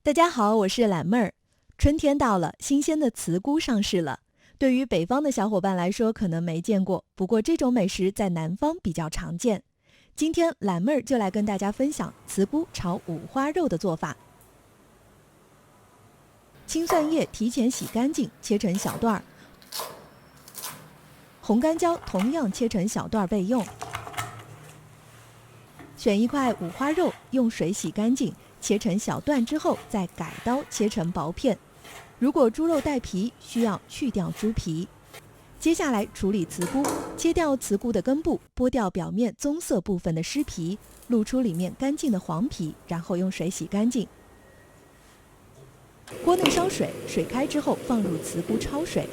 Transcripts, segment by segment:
大家好，我是懒妹儿。春天到了，新鲜的茨菇上市了。对于北方的小伙伴来说，可能没见过，不过这种美食在南方比较常见。今天懒妹儿就来跟大家分享茨菇炒五花肉的做法。青蒜叶提前洗干净，切成小段儿。红干椒同样切成小段备用。选一块五花肉，用水洗干净，切成小段之后再改刀切成薄片。如果猪肉带皮，需要去掉猪皮。接下来处理茨菇，切掉茨菇的根部，剥掉表面棕色部分的湿皮，露出里面干净的黄皮，然后用水洗干净。锅内烧水，水开之后放入茨菇焯水。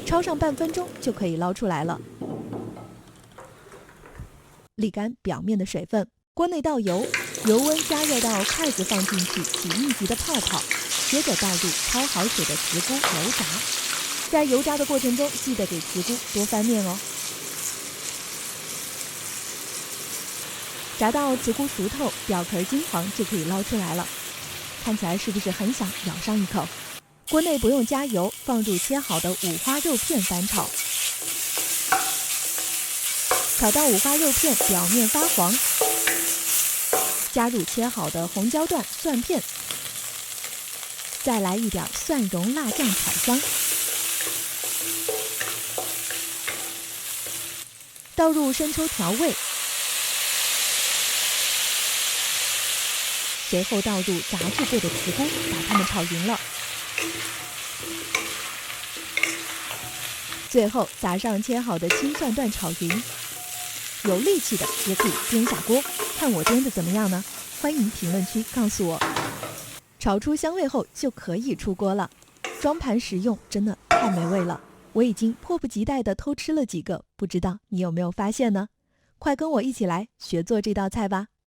焯上半分钟就可以捞出来了，沥干表面的水分。锅内倒油，油温加热到筷子放进去起密集的泡泡，接着倒入焯好水的茨菇油炸。在油炸的过程中，记得给茨菇多翻面哦。炸到茨菇熟透，表壳金黄就可以捞出来了。看起来是不是很想咬上一口？锅内不用加油，放入切好的五花肉片翻炒，烤到五花肉片表面发黄，加入切好的红椒段、蒜片，再来一点蒜蓉辣酱炒香，倒入生抽调味，随后倒入炸制过的茨菇，把它们炒匀了。最后撒上切好的青蒜段炒匀，有力气的也可以颠下锅，看我颠的怎么样呢？欢迎评论区告诉我。炒出香味后就可以出锅了，装盘食用真的太美味了，我已经迫不及待地偷吃了几个，不知道你有没有发现呢？快跟我一起来学做这道菜吧。